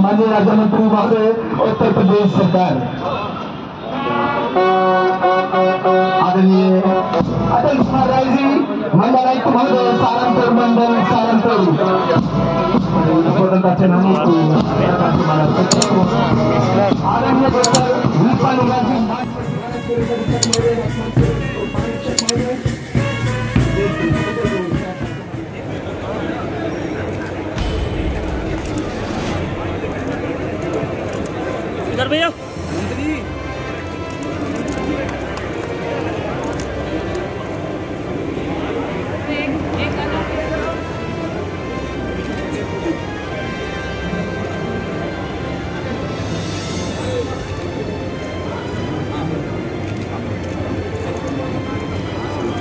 माननीय राज्य मंत्री महोदय, उत्तर प्रदेश सरकार, आदरणीय अटल कुमार राय जी, मंडल आयुक्त महोदय, सहारनपुर मंडल, सहारनपुर, स्वतंत्रता सेनानी आदरणीय डॉक्टर वीरपाल जी, इधर भैया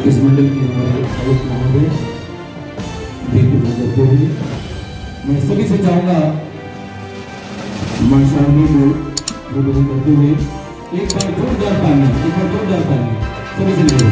इस मंडल के हमारे आयुक्त महोदय करते हुए मैं सभी से चाहूंगा माशाअल्लाह को करते हुए एक बार जोरदार ताली, सभी से मिलो।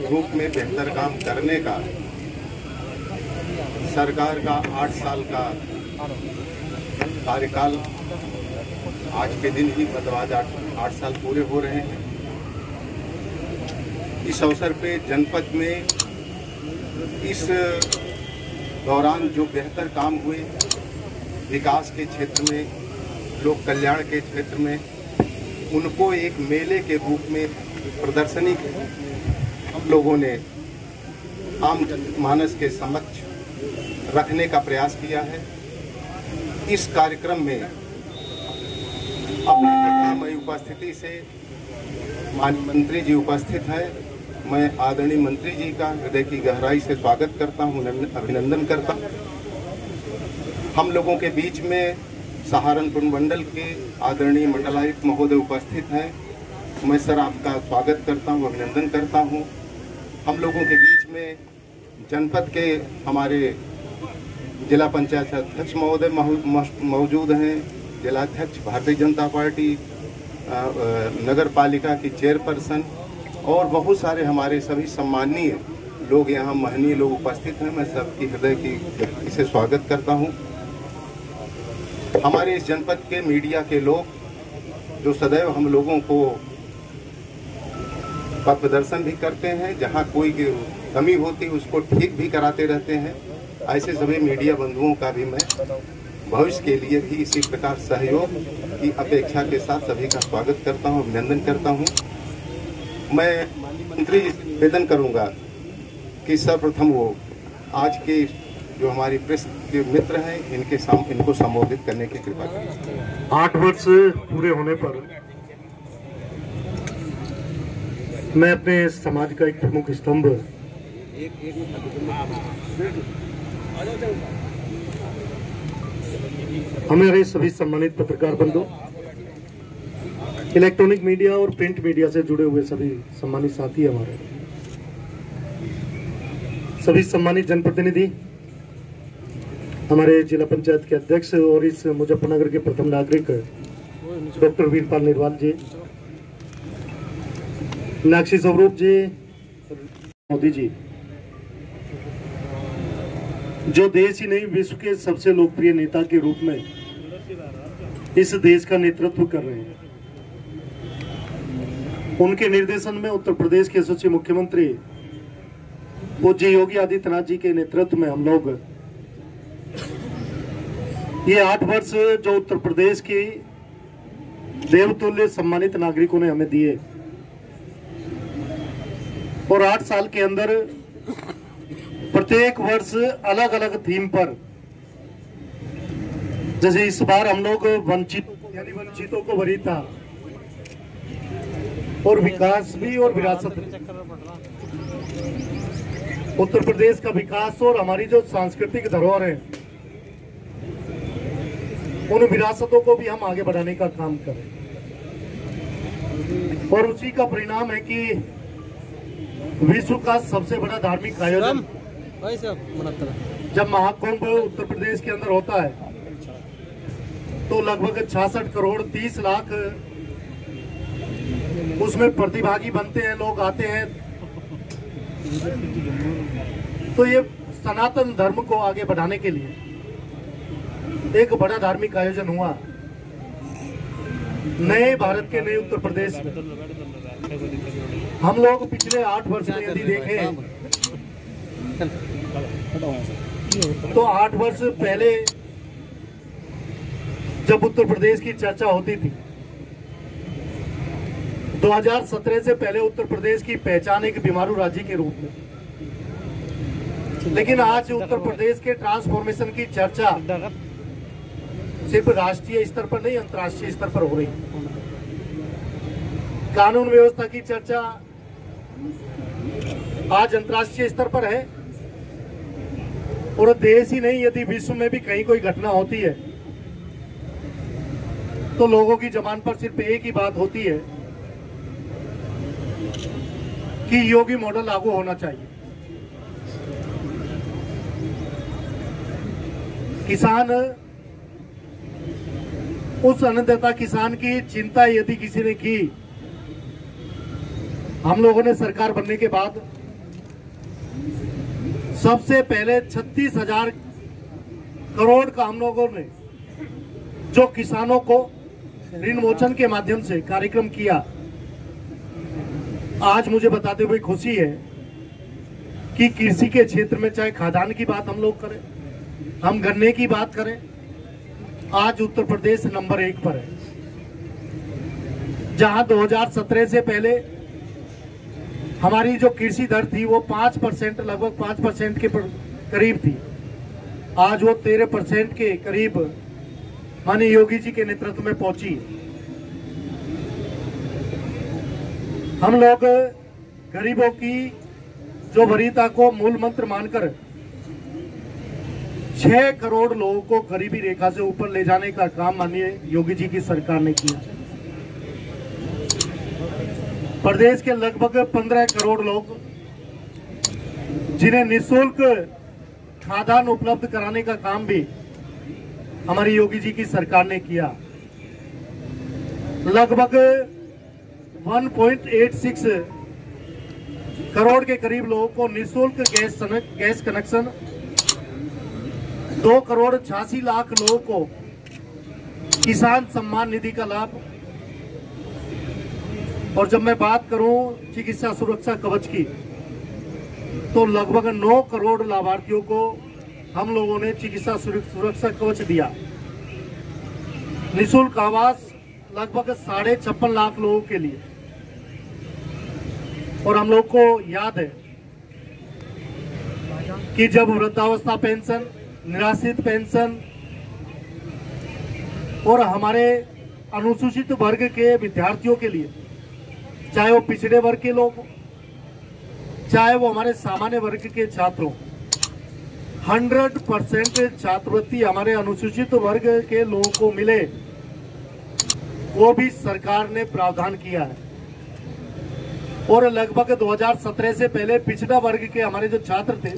रूप में बेहतर काम करने का सरकार का 8 साल का कार्यकाल आज के दिन ही बदवाज 8 साल पूरे हो रहे हैं। इस अवसर पे जनपद में इस दौरान जो बेहतर काम हुए विकास के क्षेत्र में, लोक कल्याण के क्षेत्र में, उनको एक मेले के रूप में प्रदर्शनी हम लोगों ने आम जनमानस के समक्ष रखने का प्रयास किया है। इस कार्यक्रम में अपनी प्रतिमय उपस्थिति से माननीय मंत्री जी उपस्थित हैं। मैं आदरणीय मंत्री जी का हृदय की गहराई से स्वागत करता हूं, अभिनंदन करता हूं। हम लोगों के बीच में सहारनपुर मंडल के आदरणीय मंडलायुक्त महोदय उपस्थित हैं। मैं सर आपका स्वागत करता हूं, अभिनंदन करता हूं। हम लोगों के बीच में जनपद के हमारे जिला पंचायत अध्यक्ष महोदय मौजूद हैं, जिलाध्यक्ष भारतीय जनता पार्टी, नगर पालिका की चेयरपर्सन और बहुत सारे हमारे सभी सम्माननीय लोग यहाँ महनीय लोग उपस्थित हैं। मैं सबकी हृदय की से स्वागत करता हूँ। हमारे इस जनपद के मीडिया के लोग जो सदैव हम लोगों को पथ प्रदर्शन भी करते हैं, जहाँ कोई कमी होती है उसको ठीक भी कराते रहते हैं, ऐसे सभी मीडिया बंधुओं का भी मैं भविष्य के लिए भी इसी प्रकार सहयोग की अपेक्षा के साथ सभी का स्वागत करता हूं, अभिनंदन करता हूं। मैं माननीय मंत्री जी से निवेदन करूंगा कि सर्वप्रथम वो आज के जो हमारी प्रेस के मित्र हैं इनको संबोधित करने की कृपा करें। 8 वर्ष पूरे होने पर मैं अपने समाज का एक प्रमुख स्तंभ हमारे सभी सम्मानित पत्रकार बंधु, इलेक्ट्रॉनिक मीडिया और प्रिंट मीडिया से जुड़े हुए सभी सम्मानित साथी, हमारे सभी सम्मानित जनप्रतिनिधि, हमारे जिला पंचायत के अध्यक्ष और इस मुजफ्फरनगर के प्रथम नागरिक डॉक्टर वीरपाल निरवाल जी, मीनाक्षी स्वरूप जी, मोदी जी, जो देश ही नहीं विश्व के सबसे लोकप्रिय नेता के रूप में इस देश का नेतृत्व कर रहे हैं। उनके निर्देशन में उत्तर प्रदेश के यशस्वी मुख्यमंत्री पूज्य योगी आदित्यनाथ जी के नेतृत्व में हम लोग ये 8 वर्ष जो उत्तर प्रदेश की देवतुल्य सम्मानित नागरिकों ने हमें दिए, और 8 साल के अंदर प्रत्येक वर्ष अलग अलग थीम पर, जैसे इस बार हम लोग वंचितों को वरीयता और विकास भी और विरासत, उत्तर प्रदेश का विकास और हमारी जो सांस्कृतिक धरोहर है उन विरासतों को भी हम आगे बढ़ाने का काम करें। और उसी का परिणाम है कि विश्व का सबसे बड़ा धार्मिक आयोजन जब महाकुंभ उत्तर प्रदेश के अंदर होता है तो लगभग 66 करोड़ 30 लाख उसमें प्रतिभागी बनते हैं, लोग आते हैं। तो ये सनातन धर्म को आगे बढ़ाने के लिए एक बड़ा धार्मिक आयोजन हुआ नए भारत के नए उत्तर प्रदेश में। हम लोग पिछले 8 वर्ष में यदि देखें तो 8 वर्ष पहले जब उत्तर प्रदेश की चर्चा होती थी, 2017 से पहले उत्तर प्रदेश की पहचान एक बीमारू राज्य के रूप में, लेकिन आज उत्तर प्रदेश के ट्रांसफॉर्मेशन की चर्चा सिर्फ राष्ट्रीय स्तर पर नहीं, अंतर्राष्ट्रीय स्तर पर हो रही है। कानून व्यवस्था की चर्चा आज अंतर्राष्ट्रीय स्तर पर है और देश ही नहीं, यदि विश्व में भी कहीं कोई घटना होती है तो लोगों की जबान पर सिर्फ एक ही बात होती है कि योगी मॉडल लागू होना चाहिए। किसान, उस अन्नदाता किसान की चिंता यदि किसी ने की, हम लोगों ने सरकार बनने के बाद सबसे पहले 36,000 करोड़ का हम लोगों ने जो किसानों को ऋण मोचन के माध्यम से कार्यक्रम किया। आज मुझे बताते हुए खुशी है कि कृषि के क्षेत्र में चाहे खाद्यान्न की बात हम लोग करें, हम गन्ने की बात करें, आज उत्तर प्रदेश नंबर 1 पर है। जहां 2017 से पहले हमारी जो कृषि दर थी वो 5%, लगभग 5% के करीब थी, आज वो 13% के करीब माननीय योगी जी के नेतृत्व में पहुंची। हम लोग गरीबों की जो वरीयता को मूल मंत्र मानकर 6 करोड़ लोगों को गरीबी रेखा से ऊपर ले जाने का काम माननीय योगी जी की सरकार ने किया। प्रदेश के लगभग 15 करोड़ लोग जिन्हें निःशुल्क खाद्यान्न उपलब्ध कराने का काम भी हमारी योगी जी की सरकार ने किया। लगभग 1.86 करोड़ के करीब लोगों को निःशुल्क गैस कनेक्शन, 2 करोड़ 86 लाख लोगों को किसान सम्मान निधि का लाभ, और जब मैं बात करूं चिकित्सा सुरक्षा कवच की तो लगभग 9 करोड़ लाभार्थियों को हम लोगों ने चिकित्सा सुरक्षा कवच दिया। निःशुल्क आवास लगभग 56.5 लाख लोगों के लिए। और हम लोग को याद है कि जब वृद्धावस्था पेंशन, निराश्रित पेंशन और हमारे अनुसूचित वर्ग के विद्यार्थियों के लिए, चाहे वो पिछड़े वर्ग के लोग, चाहे वो हमारे सामान्य वर्ग के छात्रों, 100% छात्रवृत्ति हमारे अनुसूचित वर्ग के लोगों को मिले, वो भी सरकार ने प्रावधान किया है। और लगभग 2017 से पहले पिछड़ा वर्ग के हमारे जो छात्र थे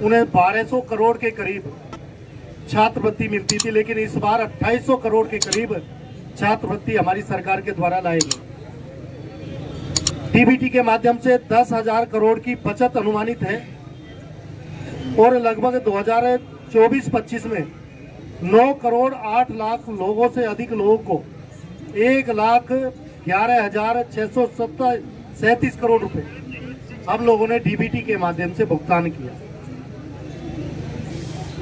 उन्हें 1200 करोड़ के करीब छात्रवृत्ति मिलती थी, लेकिन इस बार 2800 करोड़ के करीब छात्रवृत्ति हमारी सरकार के द्वारा लाई गई। डीबीटी के माध्यम से 10,000 करोड़ की बचत अनुमानित है और लगभग 2024-25 में 9 करोड़ 8 लाख लोगों से अधिक लोगों को 1,11,637 करोड़ रुपए हम लोगों ने डीबीटी के माध्यम से भुगतान किया।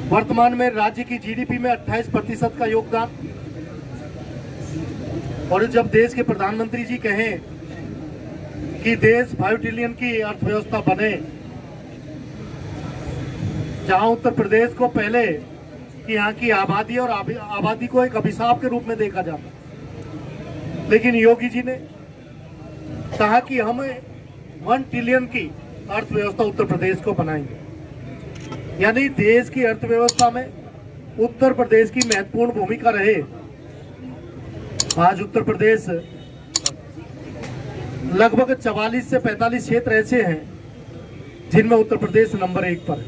वर्तमान में राज्य की जीडीपी में 28% का योगदान, और जब देश के प्रधानमंत्री जी कहें कि देश 5 ट्रिलियन की अर्थव्यवस्था बने, जहां उत्तर प्रदेश को पहले कि यहाँ की आबादी और आबादी को एक अभिशाप के रूप में देखा जाता, लेकिन योगी जी ने कहा कि हम 1 ट्रिलियन की अर्थव्यवस्था उत्तर प्रदेश को बनाएंगे। यानी देश की अर्थव्यवस्था में उत्तर प्रदेश की महत्वपूर्ण भूमिका रहे। आज उत्तर प्रदेश लगभग 44 से 45 क्षेत्र ऐसे हैं जिनमें उत्तर प्रदेश नंबर 1 पर है।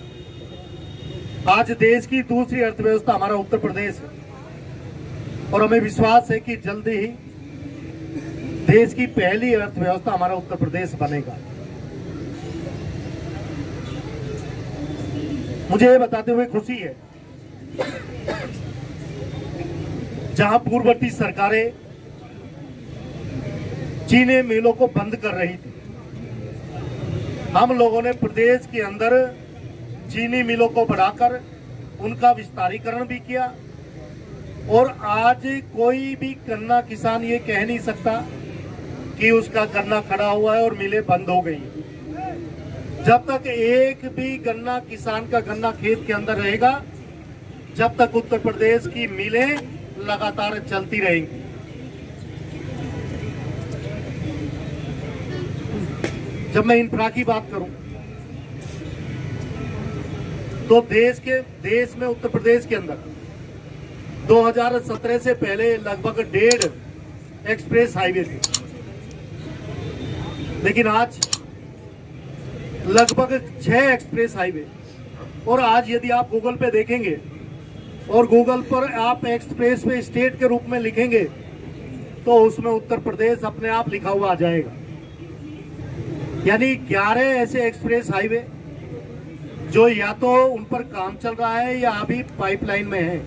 आज देश की दूसरी अर्थव्यवस्था हमारा उत्तर प्रदेश है और हमें विश्वास है कि जल्दी ही देश की पहली अर्थव्यवस्था हमारा उत्तर प्रदेश बनेगा। मुझे ये बताते हुए खुशी है, जहां पूर्ववर्ती सरकारें चीनी मिलों को बंद कर रही थी, हम लोगों ने प्रदेश के अंदर चीनी मिलों को बढ़ाकर उनका विस्तारीकरण भी किया। और आज कोई भी गन्ना किसान ये कह नहीं सकता कि उसका गन्ना खड़ा हुआ है और मिलें बंद हो गई। जब तक एक भी गन्ना किसान का गन्ना खेत के अंदर रहेगा, जब तक उत्तर प्रदेश की मिलें लगातार चलती रहेंगी। जब मैं इंफ्रा की बात करूं तो देश में उत्तर प्रदेश के अंदर 2017 से पहले लगभग 1.5 एक्सप्रेस हाईवे थे, लेकिन आज लगभग 6 एक्सप्रेस हाईवे। और आज यदि आप गूगल पे देखेंगे और गूगल पर आप एक्सप्रेस वे स्टेट के रूप में लिखेंगे तो उसमें उत्तर प्रदेश अपने आप लिखा हुआ आ जाएगा। यानी 11 ऐसे एक्सप्रेस हाईवे जो या तो उन पर काम चल रहा है या अभी पाइपलाइन में है।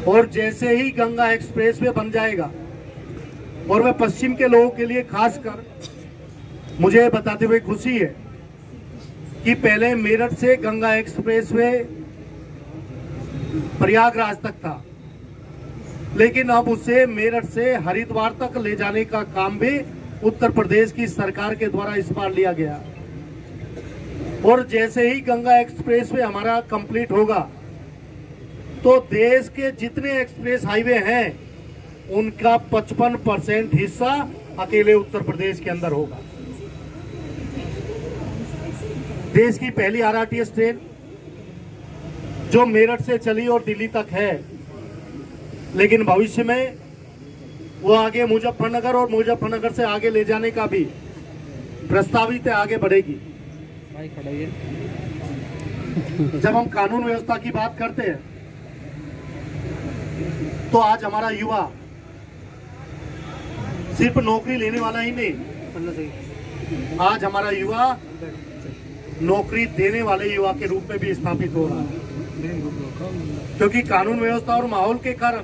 और जैसे ही गंगा एक्सप्रेस वे बन जाएगा, और मैं पश्चिम के लोगों के लिए खासकर मुझे बताते हुए खुशी है कि पहले मेरठ से गंगा एक्सप्रेस वे प्रयागराज तक था, लेकिन अब उसे मेरठ से हरिद्वार तक ले जाने का काम भी उत्तर प्रदेश की सरकार के द्वारा इस बार लिया गया। और जैसे ही गंगा एक्सप्रेस वे हमारा कंप्लीट होगा तो देश के जितने एक्सप्रेस हाईवे हैं उनका 55% हिस्सा अकेले उत्तर प्रदेश के अंदर होगा। देश की पहली आरआरटीएस ट्रेन जो मेरठ से चली और दिल्ली तक है, लेकिन भविष्य में वो आगे मुजफ्फरनगर और मुजफ्फरनगर से आगे ले जाने का भी प्रस्तावित है, आगे बढ़ेगी। जब हम कानून व्यवस्था की बात करते हैं तो आज हमारा युवा सिर्फ नौकरी लेने वाला ही नहीं, आज हमारा युवा नौकरी देने वाले युवा के रूप में भी स्थापित हो रहा है। क्योंकि कानून व्यवस्था और माहौल के कारण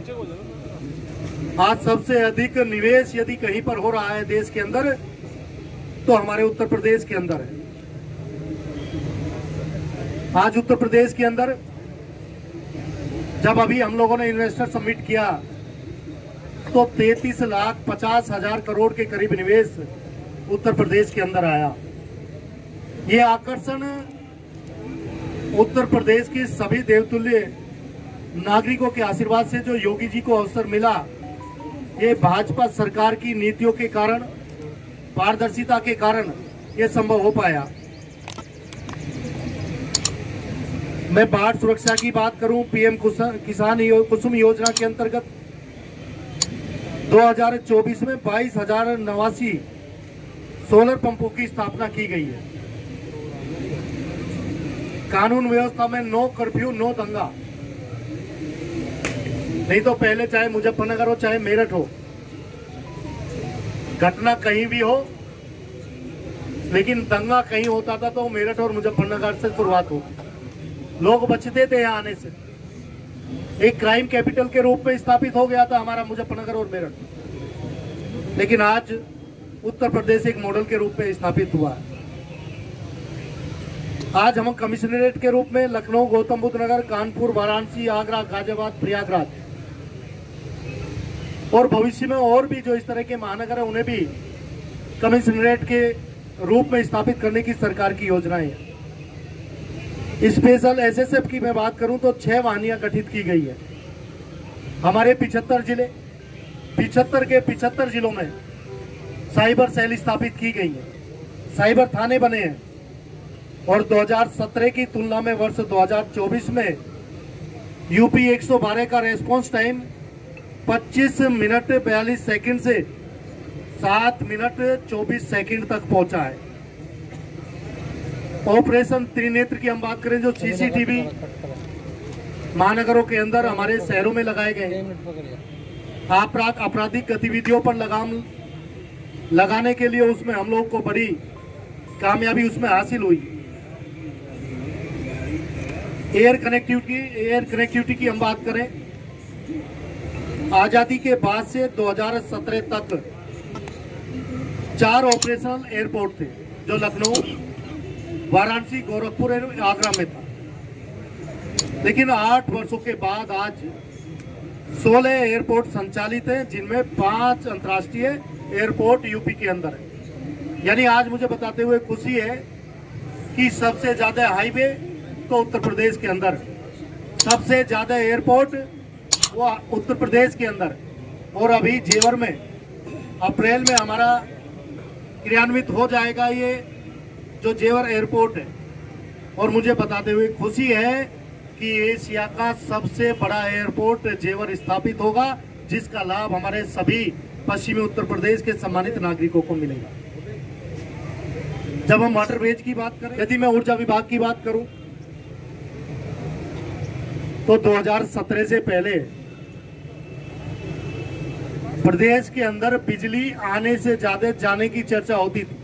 आज सबसे अधिक निवेश यदि कहीं पर हो रहा है देश के अंदर तो हमारे उत्तर प्रदेश के अंदर है। आज उत्तर प्रदेश के अंदर जब अभी हम लोगों ने इन्वेस्टर समिट किया तो 33,50,000 करोड़ के करीब निवेश उत्तर प्रदेश के अंदर आया। ये आकर्षण उत्तर प्रदेश की सभी देवतुल्य नागरिकों के आशीर्वाद से जो योगी जी को अवसर मिला, ये भाजपा सरकार की नीतियों के कारण, पारदर्शिता के कारण ये संभव हो पाया। मैं बाढ़ सुरक्षा की बात करूं, पीएम किसान कुसुम योजना के अंतर्गत 2024 में 22,089 सोलर पंपों की स्थापना की गई है। कानून व्यवस्था में नो कर्फ्यू, नो दंगा। नहीं तो पहले चाहे मुजफ्फरनगर हो चाहे मेरठ हो, घटना कहीं भी हो, लेकिन दंगा कहीं होता था तो मेरठ और मुजफ्फरनगर से शुरुआत हो, लोग बचते थे यहाँ आने से। एक क्राइम कैपिटल के रूप में स्थापित हो गया था हमारा मुजफ्फरनगर और मेरठ, लेकिन आज उत्तर प्रदेश एक मॉडल के रूप में स्थापित हुआ है। आज हम कमिश्नरेट के रूप में लखनऊ, गौतम बुद्ध नगर, कानपुर, वाराणसी, आगरा, गाजियाबाद, प्रयागराज और भविष्य में और भी जो इस तरह के महानगर है उन्हें भी कमिश्नरेट के रूप में स्थापित करने की सरकार की योजनाएं हैं। स्पेशल एसएसएफ की मैं बात करूं तो 6 वाहिनियां गठित की गई है। हमारे 75 जिले, 75 के 75 जिलों में साइबर सेल स्थापित की गई है, साइबर थाने बने हैं और 2017 की तुलना में वर्ष 2024 में यूपी 112 का रेस्पॉन्स टाइम 25 मिनट 42 सेकंड से 7 मिनट 24 सेकंड तक पहुंचा है। ऑपरेशन त्रिनेत्र की हम बात करें, जो सीसीटीवी महानगरों के अंदर हमारे शहरों में लगाए गए, आपराधिक गतिविधियों पर लगाम लगाने के लिए उसमें हम लोग को बड़ी कामयाबी उसमें हासिल हुई। एयर कनेक्टिविटी की हम बात करें, आजादी के बाद से 2017 तक 4 ऑपरेशनल एयरपोर्ट थे, जो लखनऊ, वाराणसी, गोरखपुर और आगरा में था। लेकिन 8 वर्षों के बाद आज 16 एयरपोर्ट संचालित हैं, जिनमें 5 अंतर्राष्ट्रीय एयरपोर्ट यूपी के अंदर है। यानी आज मुझे बताते हुए खुशी है कि सबसे ज्यादा हाईवे तो उत्तर प्रदेश के अंदर, सबसे ज्यादा एयरपोर्ट वो उत्तर प्रदेश के अंदर, और अभी जेवर में अप्रैल में हमारा क्रियान्वित हो जाएगा ये जो जेवर एयरपोर्ट है। और मुझे बताते हुए खुशी है कि एशिया का सबसे बड़ा एयरपोर्ट जेवर स्थापित होगा, जिसका लाभ हमारे सभी पश्चिमी उत्तर प्रदेश के सम्मानित नागरिकों को मिलेगा। जब हम वाटरवेज की बात करें, यदि मैं ऊर्जा विभाग की बात करूं, तो 2017 से पहले प्रदेश के अंदर बिजली आने से ज्यादा जाने की चर्चा होती थी।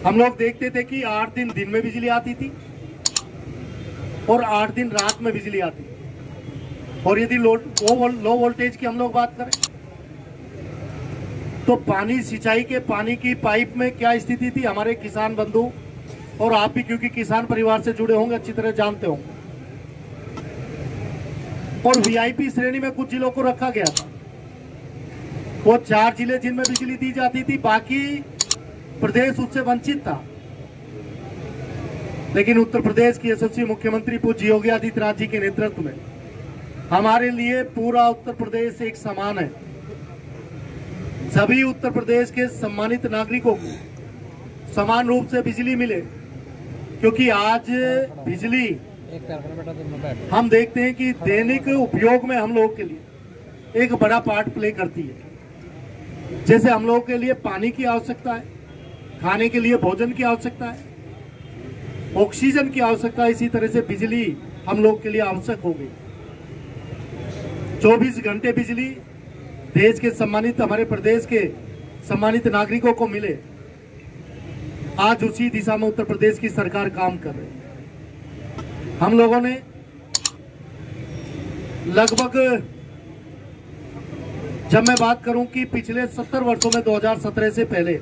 हम लोग देखते थे कि 8 दिन दिन में बिजली आती थी और 8 दिन रात में बिजली आती थी। और यदि लो वोल्टेज की हम लोग बात करें, तो पानी सिंचाई के पानी की पाइप में क्या स्थिति थी, हमारे किसान बंधु और आप भी, क्योंकि किसान परिवार से जुड़े होंगे, अच्छी तरह जानते होंगे। और वीआईपी श्रेणी में कुछ जिलों को रखा गया था। वो 4 जिले जिनमें बिजली दी जाती थी, बाकी प्रदेश उससे वंचित था। लेकिन उत्तर प्रदेश की यशस्वी मुख्यमंत्री पूज्य योगी आदित्यनाथ जी के नेतृत्व में हमारे लिए पूरा उत्तर प्रदेश एक समान है। सभी उत्तर प्रदेश के सम्मानित नागरिकों को समान रूप से बिजली मिले, क्योंकि आज बिजली हम देखते हैं कि दैनिक उपयोग में हम लोगों के लिए एक बड़ा पार्ट प्ले करती है। जैसे हम लोगों के लिए पानी की आवश्यकता है, खाने के लिए भोजन की आवश्यकता है, ऑक्सीजन की आवश्यकता है, इसी तरह से बिजली हम लोग के लिए आवश्यक हो गई। 24 घंटे बिजली देश के सम्मानित, हमारे प्रदेश के सम्मानित नागरिकों को मिले, आज उसी दिशा में उत्तर प्रदेश की सरकार काम कर रही है। हम लोगों ने लगभग, जब मैं बात करूं कि पिछले 70 वर्षों में 2017 से पहले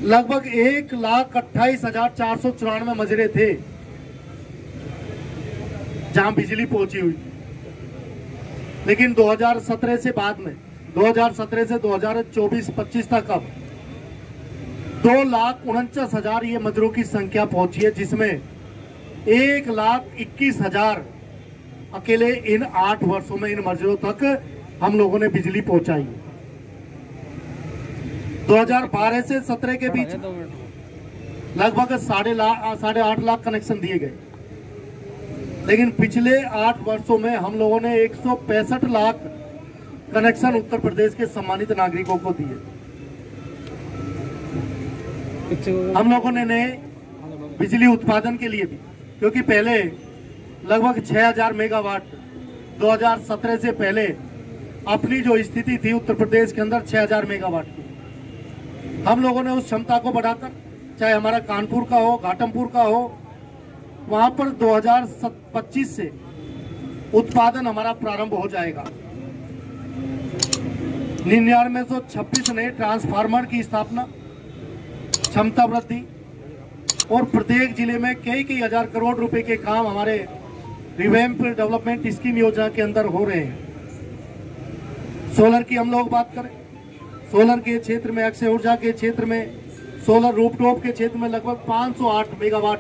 लगभग 1,28,494 मजरे थे जहां बिजली पहुंची हुई। लेकिन 2017 से बाद में, 2017 से 2024-25 तक अब 2,49,000 ये मजरों की संख्या पहुंची है, जिसमें 1,21,000 अकेले इन 8 वर्षों में इन मजरों तक हम लोगों ने बिजली पहुंचाई है। 2012 से 17 के बीच लगभग 8.5 लाख कनेक्शन दिए गए। लेकिन पिछले 8 वर्षों में हम लोगों ने 165 लाख कनेक्शन उत्तर प्रदेश के सम्मानित नागरिकों को दिए। हम लोगों ने नए बिजली उत्पादन के लिए भी, क्योंकि पहले लगभग 6,000 मेगावाट 2017 से पहले अपनी जो स्थिति थी उत्तर प्रदेश के अंदर 6,000 मेगावाट की, हम लोगों ने उस क्षमता को बढ़ाकर, चाहे हमारा कानपुर का हो, घाटमपुर का हो, वहां पर 2025 से उत्पादन हमारा प्रारंभ हो जाएगा। 9926 नए ट्रांसफार्मर की स्थापना, क्षमता वृद्धि, और प्रत्येक जिले में कई हजार करोड़ रुपए के काम हमारे रिवैम्प डेवलपमेंट स्कीम योजना के अंदर हो रहे हैं। सोलर की हम लोग बात करें, सोलर के क्षेत्र में, अक्षय ऊर्जा के क्षेत्र में, सोलर रूफटॉप के क्षेत्र में लगभग 508 मेगावाट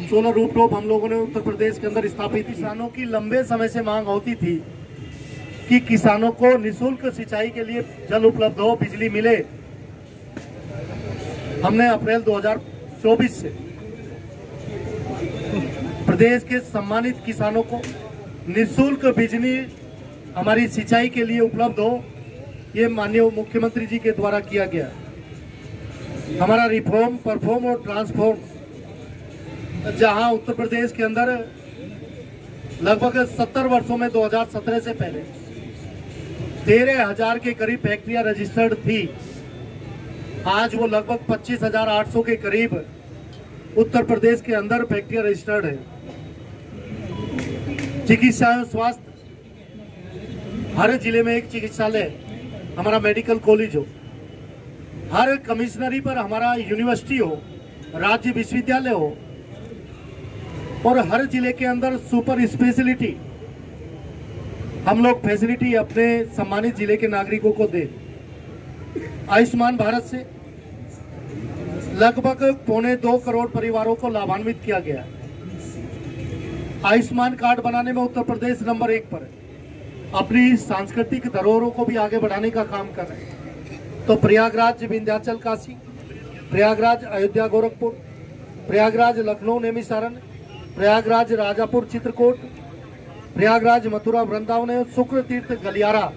सोलर रूफटॉप हम लोगों ने उत्तर प्रदेश के अंदर स्थापित। किसानों की लंबे समय से मांग होती थी कि किसानों को निःशुल्क सिंचाई के लिए जल उपलब्ध हो, बिजली मिले। हमने अप्रैल 2024 से प्रदेश के सम्मानित किसानों को निःशुल्क बिजली हमारी सिंचाई के लिए उपलब्ध हो, ये माननीय मुख्यमंत्री जी के द्वारा किया गया। हमारा रिफॉर्म, परफॉर्म और ट्रांसफॉर्म, जहां उत्तर प्रदेश के अंदर लगभग 70 वर्षों में 2017 से पहले 13,000 के करीब फैक्ट्रियां रजिस्टर्ड थी, आज वो लगभग 25,800 के करीब उत्तर प्रदेश के अंदर फैक्ट्रियां रजिस्टर्ड है। चिकित्सा एवं स्वास्थ्य, हर जिले में एक चिकित्सालय, हमारा मेडिकल कॉलेज हो, हर कमिश्नरी पर हमारा यूनिवर्सिटी हो, राज्य विश्वविद्यालय हो, और हर जिले के अंदर सुपर स्पेशलिटी हम लोग फैसिलिटी अपने सम्मानित जिले के नागरिकों को दे। आयुष्मान भारत से लगभग 2.25 करोड़ परिवारों को लाभान्वित किया गया। आयुष्मान कार्ड बनाने में उत्तर प्रदेश नंबर 1 पर है। अपनी सांस्कृतिक धरोहरों को भी आगे बढ़ाने का काम कर रहे हैं। तो प्रयागराज विंध्याचल काशी, प्रयागराज अयोध्या गोरखपुर, प्रयागराज लखनऊ नैमिषारण्य, प्रयागराज राजापुर चित्रकूट, प्रयागराज मथुरा वृंदावन, शुक्र तीर्थ गलियारा,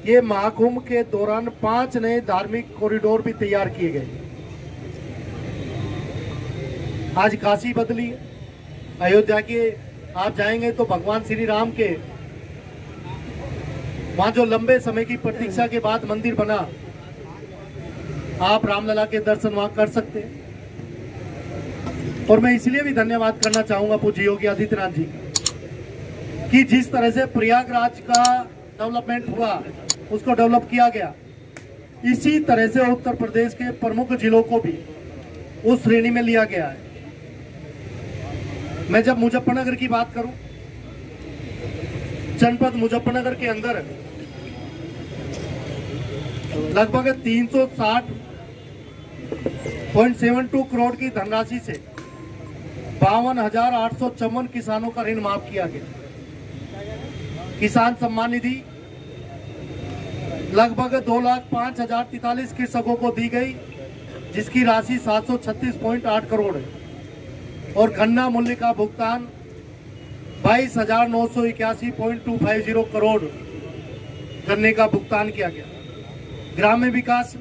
ये महाकुंभ के दौरान 5 नए धार्मिक कॉरिडोर भी तैयार किए गए। आज काशी बदली है, अयोध्या के आप जाएंगे तो भगवान श्री राम के वहां जो लंबे समय की प्रतीक्षा के बाद मंदिर बना, आप रामलला के दर्शन वहां कर सकते हैं। और मैं इसलिए भी धन्यवाद करना चाहूंगा पूज्य योगी आदित्यनाथ जी का कि जिस तरह से प्रयागराज का डेवलपमेंट हुआ, उसको डेवलप किया गया, इसी तरह से उत्तर प्रदेश के प्रमुख जिलों को भी उस श्रेणी में लिया गया है। मैं जब मुजफ्फरनगर की बात करूं, जनपद मुजफ्फरनगर के अंदर लगभग 360.72 करोड़ की धनराशि से 52,854 किसानों का ऋण माफ किया गया। किसान सम्मान निधि लगभग 2,05,043 कृषकों को दी गई, जिसकी राशि 736.8 करोड़ है। और गन्ना मूल्य का भुगतान 22,981.250 करोड़ गन्ने का भुगतान किया गया। ग्राम्य विकास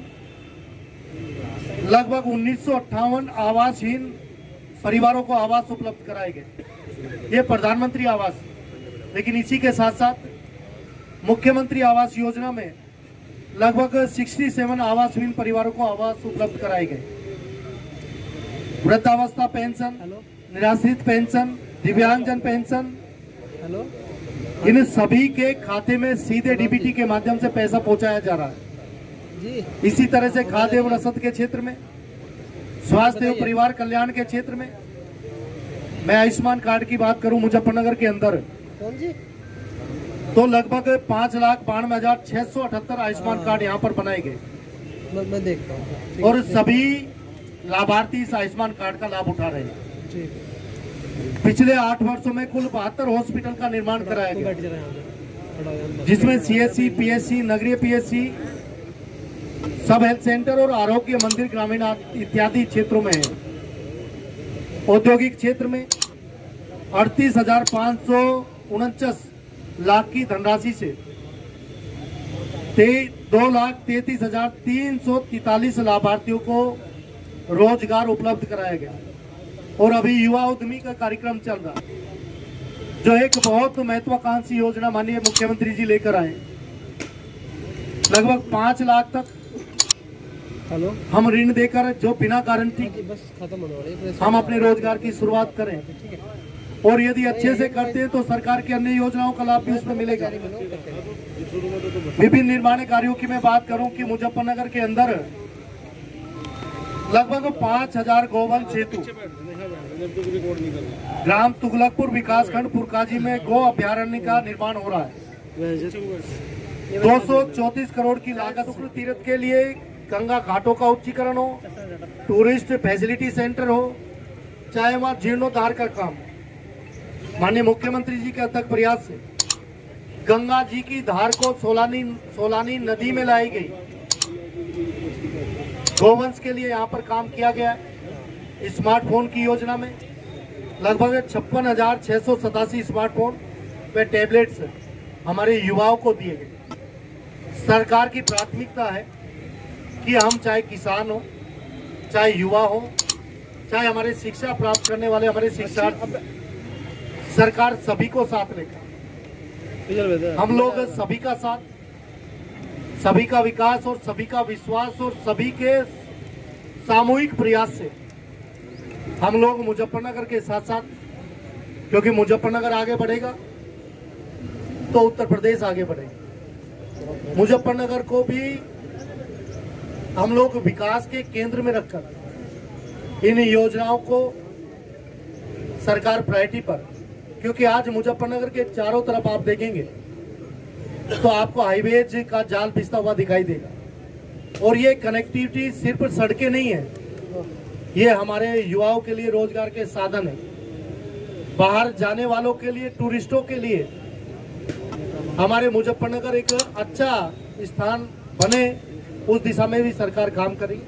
लगभग 1958 आवासहीन परिवारों को आवास उपलब्ध कराए गए, ये प्रधानमंत्री आवास। लेकिन इसी के साथ साथ मुख्यमंत्री आवास योजना में लगभग 67 आवासहीन परिवारों को आवास उपलब्ध कराए गए। वृद्धावस्था पेंशन, निराश्रित पेंशन, दिव्यांगजन पेंशन, इन सभी के खाते में सीधे डीबीटी के माध्यम से पैसा पहुंचाया जा रहा है। इसी तरह से खाद्य एवं रसद के क्षेत्र में, स्वास्थ्य एवं परिवार कल्याण के क्षेत्र में, मैं आयुष्मान कार्ड की बात करूं मुजफ्फरनगर के अंदर तो लगभग 5,92,678 आयुष्मान कार्ड यहां पर बनाए गए। मैं देखता हूं और सभी लाभार्थी इस आयुष्मान कार्ड का लाभ उठा रहे हैं। पिछले 8 वर्षों में कुल 72 हॉस्पिटल का निर्माण कराया गया, जिसमें सीएचसी, पीएचसी, नगरीय पीएचसी, सब हेल्थ सेंटर और आरोग्य मंदिर ग्रामीण इत्यादि क्षेत्रों में है। औद्योगिक क्षेत्र में 38,549 लाख की धनराशि से 2,33,343 लाभार्थियों को रोजगार उपलब्ध कराया गया। और अभी युवा उद्यमी का कार्यक्रम चल रहा, जो एक बहुत महत्वाकांक्षी योजना माननीय मुख्यमंत्री जी लेकर आए। लगभग 5 लाख तक हम ऋण देकर, जो बिना गारंटी बस खत्म होने वाली है। हम अपने रोजगार की शुरुआत करें। और यदि अच्छे से करते हैं तो सरकार की अन्य योजनाओं का लाभ भी उसमें मिलेगा। विभिन्न निर्माण कार्यों की मैं बात करूं कि मुजफ्फरनगर के अंदर लगभग 5,000 गोवंश सेतु, ग्राम तुगलकपुर विकासखंड पुरकाजी में गो अभ्यारण्य का निर्माण हो रहा है। 234 करोड़ की लागत से तीर्थ के लिए गंगा घाटों का उच्चीकरण हो, टूरिस्ट फैसिलिटी सेंटर हो, चाहे वहाँ जीर्णोद्धार का काम हो। माननीय मुख्यमंत्री जी के अथक प्रयास से गंगा जी की धार को सोलानी नदी में लाई गई। गोवंश के लिए यहाँ पर काम किया गया है। स्मार्टफोन की योजना में लगभग 56,687 स्मार्टफोन व टैबलेट्स हमारे युवाओं को दिए गए। सरकार की प्राथमिकता है कि हम चाहे किसान हो, चाहे युवा हो, चाहे हमारे शिक्षा प्राप्त करने वाले हमारे शिक्षार्थी, सरकार सभी को साथ लेकर हम लोग सभी का साथ, सभी का विकास और सभी का विश्वास और सभी के सामूहिक प्रयास से हम लोग मुजफ्फरनगर के साथ साथ, क्योंकि मुजफ्फरनगर आगे बढ़ेगा तो उत्तर प्रदेश आगे बढ़ेगा। मुजफ्फरनगर को भी हम लोग विकास के केंद्र में रखकर इन योजनाओं को सरकार प्रायोरिटी पर, क्योंकि आज मुजफ्फरनगर के चारों तरफ आप देखेंगे तो आपको हाईवेज का जाल बिछता हुआ दिखाई देगा। और ये कनेक्टिविटी सिर्फ सड़कें नहीं है, ये हमारे युवाओं के लिए रोजगार के साधन है। बाहर जाने वालों के लिए, टूरिस्टों के लिए हमारे मुजफ्फरनगर एक अच्छा स्थान बने, उस दिशा में भी सरकार काम करेगी।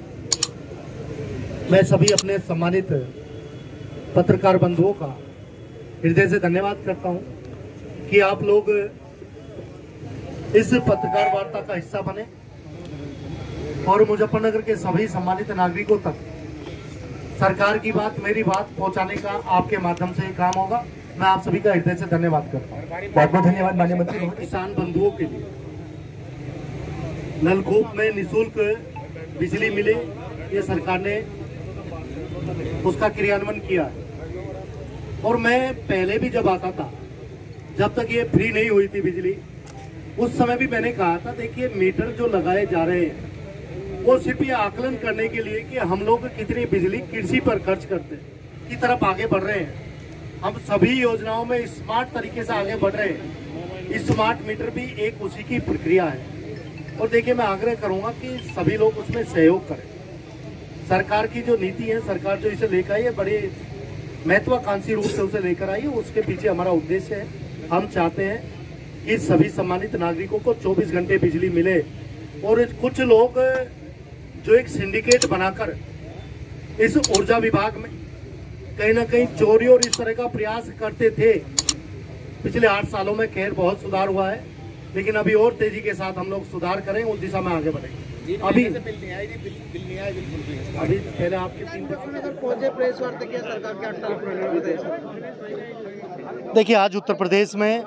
मैं सभी अपने सम्मानित पत्रकार बंधुओं का हृदय से धन्यवाद करता हूं कि आप लोग इस पत्रकार वार्ता का हिस्सा बने और मुजफ्फरनगर के सभी सम्मानित नागरिकों तक सरकार की बात, मेरी बात पहुंचाने का आपके माध्यम से काम होगा। मैं आप सभी का हृदय से धन्यवाद करता हूँ। बहुत बहुत धन्यवाद माननीय मंत्री। किसान बंधुओं के लिए नलकूप में निःशुल्क बिजली मिले, ये सरकार ने उसका क्रियान्वयन किया है। और मैं पहले भी जब आता था, जब तक ये फ्री नहीं हुई थी बिजली, उस समय भी मैंने कहा था, देखिए मीटर जो लगाए जा रहे हैं वो सिर्फ ये आकलन करने के लिए कि हम लोग कितनी बिजली कृषि पर खर्च करते हैं की तरफ आगे बढ़ रहे हैं। हम सभी योजनाओं में स्मार्ट तरीके से आगे बढ़ रहे हैं। स्मार्ट मीटर भी एक उसी की प्रक्रिया है। और देखिए, मैं आग्रह करूंगा कि सभी लोग उसमें सहयोग करें। सरकार की जो नीति है, सरकार जो इसे लेकर आई है, बड़े महत्वाकांक्षी रूप से उसे लेकर आई है। उसके पीछे हमारा उद्देश्य है, हम चाहते हैं कि सभी सम्मानित नागरिकों को 24 घंटे बिजली मिले। और कुछ लोग जो एक सिंडिकेट बनाकर इस ऊर्जा विभाग में कहीं ना कहीं चोरी और इस तरह का प्रयास करते थे, पिछले 8 सालों में खैर बहुत सुधार हुआ है, लेकिन अभी और तेजी के साथ हम लोग सुधार करें, उस दिशा में आगे बढ़ेंगे। अभी पहले आपके 3 प्रेस वार्ता किया सरकार के 8 साल पूरे। देखिए, आज उत्तर प्रदेश में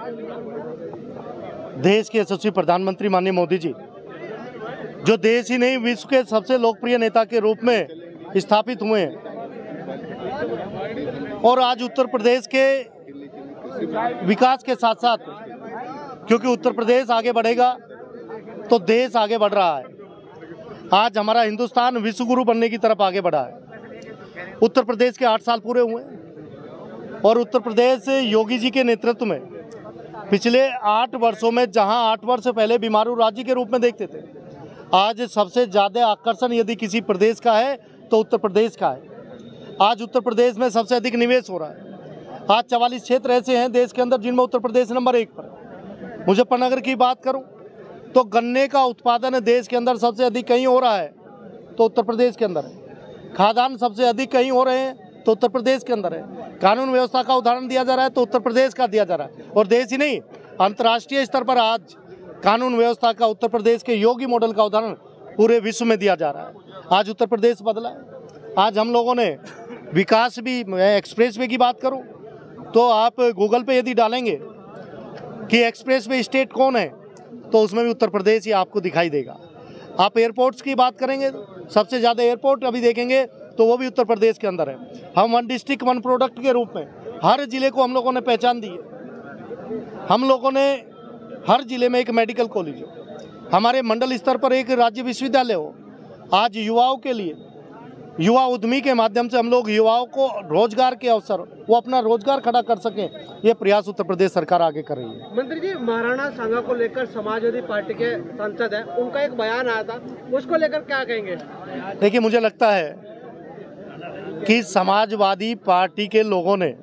देश के यशस्वी प्रधानमंत्री माननीय मोदी जी, जो देश ही नहीं विश्व के सबसे लोकप्रिय नेता के रूप में स्थापित हुए हैं, और आज उत्तर प्रदेश के विकास के साथ साथ, क्योंकि उत्तर प्रदेश आगे बढ़ेगा तो देश आगे बढ़ रहा है। आज हमारा हिंदुस्तान विश्व गुरु बनने की तरफ आगे बढ़ा है। उत्तर प्रदेश के 8 साल पूरे हुए और उत्तर प्रदेश योगी जी के नेतृत्व में पिछले 8 वर्षों में, जहां 8 वर्ष पहले बीमारू राज्य के रूप में देखते थे, आज सबसे ज़्यादा आकर्षण यदि किसी प्रदेश का है तो उत्तर प्रदेश का है। आज उत्तर प्रदेश में सबसे अधिक निवेश हो रहा है। आज 44 क्षेत्र ऐसे हैं देश के अंदर जिनमें उत्तर प्रदेश नंबर 1 पर है। मुजफ्फरनगर की बात करूं तो गन्ने का उत्पादन देश के अंदर सबसे अधिक कहीं हो रहा है तो उत्तर प्रदेश के अंदर है। खाद्यान्न सबसे अधिक कहीं हो रहे हैं तो उत्तर प्रदेश के अंदर है। कानून व्यवस्था का उदाहरण दिया जा रहा है तो उत्तर प्रदेश का दिया जा रहा है। और देश ही नहीं, अंतर्राष्ट्रीय स्तर पर आज कानून व्यवस्था का उत्तर प्रदेश के योगी मॉडल का उदाहरण पूरे विश्व में दिया जा रहा है। आज उत्तर प्रदेश बदला है। आज हम लोगों ने विकास भी, मैं एक्सप्रेस वे की बात करूं तो आप गूगल पे यदि डालेंगे कि एक्सप्रेस वे स्टेट कौन है तो उसमें भी उत्तर प्रदेश ही आपको दिखाई देगा। आप एयरपोर्ट्स की बात करेंगे, सबसे ज़्यादा एयरपोर्ट अभी देखेंगे तो वो भी उत्तर प्रदेश के अंदर है। हम 1 डिस्ट्रिक्ट 1 प्रोडक्ट के रूप में हर जिले को हम लोगों ने पहचान दी है। हम लोगों ने हर जिले में एक मेडिकल कॉलेज हो, हमारे मंडल स्तर पर एक राज्य विश्वविद्यालय हो। आज युवाओं के लिए युवा उद्यमी के माध्यम से हम लोग युवाओं को रोजगार के अवसर, वो अपना रोजगार खड़ा कर सकें, ये प्रयास उत्तर प्रदेश सरकार आगे कर रही है। मंत्री जी, महाराणा सांगा को लेकर समाजवादी पार्टी के सांसद हैं, उनका एक बयान आया था, उसको लेकर क्या कहेंगे? देखिए, मुझे लगता है कि समाजवादी पार्टी के लोगों ने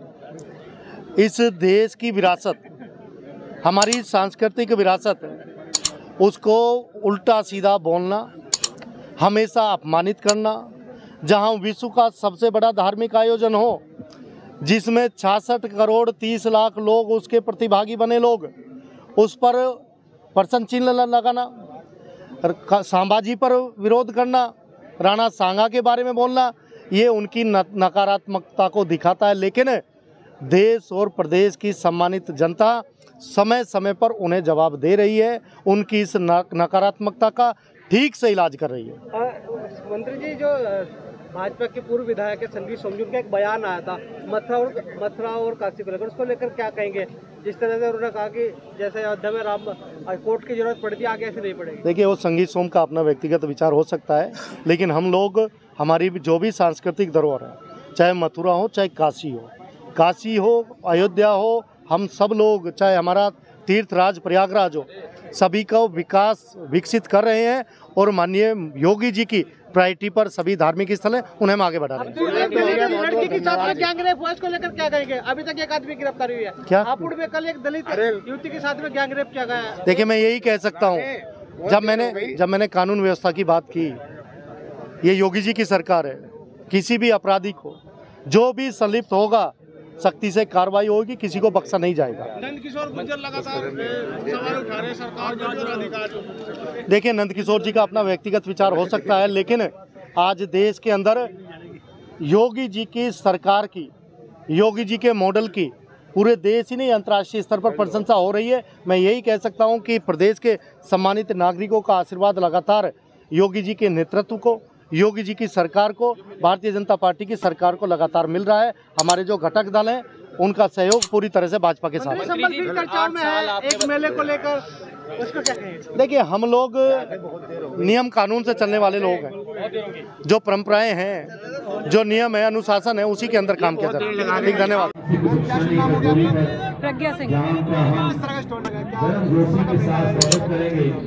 इस देश की विरासत, हमारी सांस्कृतिक विरासत, उसको उल्टा सीधा बोलना, हमेशा अपमानित करना। जहां विश्व का सबसे बड़ा धार्मिक आयोजन हो, जिसमें 66 करोड़ 30 लाख लोग उसके प्रतिभागी बने लोग, उस पर प्रश्न चिन्ह लगाना, सांबाजी पर विरोध करना, राणा सांगा के बारे में बोलना, ये उनकी नकारात्मकता को दिखाता है। लेकिन देश और प्रदेश की सम्मानित जनता समय समय पर उन्हें जवाब दे रही है, उनकी इस नकारात्मकता का ठीक से इलाज कर रही है। मंत्री जी, जो भाजपा के पूर्व विधायक है संदीप सोमजून का एक बयान आया था मथुरा और काशी को लेकर, उसको लेकर क्या कहेंगे? जिस तरह से उन्होंने कहा कि जैसे अयोध्या में राम कोर्ट की जरूरत पड़ती है, आगे ऐसे नहीं पड़ेगी। देखिए, वो संगीत सोम का अपना व्यक्तिगत विचार हो सकता है, लेकिन हम लोग, हमारी जो भी सांस्कृतिक धरोहर है, चाहे मथुरा हो चाहे काशी हो अयोध्या हो, हम सब लोग, चाहे हमारा तीर्थराज प्रयागराज हो, सभी का विकास विकसित कर रहे हैं और माननीय योगी जी की प्रायोरिटी पर सभी धार्मिक स्थल हैं, उन्हें हम आगे बढ़ा रहे हैं। लड़की के साथ में गैंग रेप हुआ, इसको लेकर क्या कहेंगे? अभी तक एक आदमी गिरफ्तारी हुई है। क्या? हापुड़ में कल एक दलित युवती के साथ में गैंग रेप किया गया है। देखिए, मैं यही कह सकता हूँ, जब मैंने कानून व्यवस्था की बात की, ये योगी जी की सरकार है। किसी भी अपराधी को, जो भी संलिप्त होगा, सख्ती से कार्रवाई होगी, किसी को बख्शा नहीं जाएगा। नंदकिशोर गुर्जर लगातार सवाल उठा रहे हैं सरकार और अधिकार। देखिए, नंदकिशोर जी का अपना व्यक्तिगत विचार हो सकता है, लेकिन आज देश के अंदर योगी जी की सरकार की, योगी जी के मॉडल की पूरे देश ही नहीं अंतर्राष्ट्रीय स्तर पर प्रशंसा हो रही है। मैं यही कह सकता हूं कि प्रदेश के सम्मानित नागरिकों का आशीर्वाद लगातार योगी जी के नेतृत्व को, योगी जी की सरकार को, भारतीय जनता पार्टी की सरकार को लगातार मिल रहा है। हमारे जो घटक दल हैं, उनका सहयोग पूरी तरह से भाजपा के साथ है। संबल चर्चाओं में है, एक मेले को लेकर, उसको क्या कहेंगे? देखिए, हम लोग नियम कानून से चलने वाले लोग हैं। जो परंपराएं हैं, जो नियम है, अनुशासन है, उसी के अंदर काम किया जाता है। ठीक, धन्यवाद। प्रज्ञा सिंह।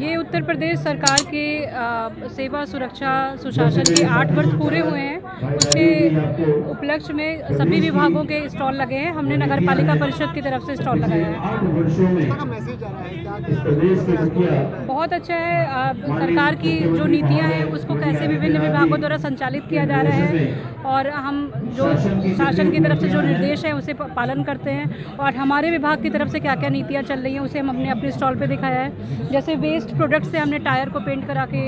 ये उत्तर प्रदेश सरकार के सेवा सुरक्षा सुशासन के 8 वर्ष पूरे हुए हैं। उसके उपलक्ष्य में सभी विभागों के स्टॉल लगे हैं। हमने नगर पालिका परिषद की तरफ से स्टॉल लगाया है। बहुत अच्छा है। सरकार की जो नीतियां हैं, उसको कैसे विभिन्न विभागों द्वारा संचालित किया जा रहा है, और हम जो शासन की तरफ से जो निर्देश है उसे पालन करते हैं। और हमारे विभाग की तरफ से क्या क्या नीतियां चल रही हैं, उसे हमने अपने स्टॉल पे दिखाया है। जैसे वेस्ट प्रोडक्ट से हमने टायर को पेंट करा के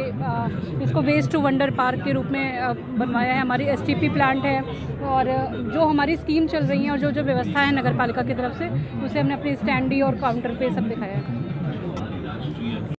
इसको वेस्ट टू वंडर पार्क के रूप में बनवाया है। हमारी STP प्लांट है, और जो हमारी स्कीम चल रही हैं और जो जो व्यवस्था है नगर पालिका की तरफ से, उसे हमने अपने स्टैंडी और काउंटर पे सब दिखाया है।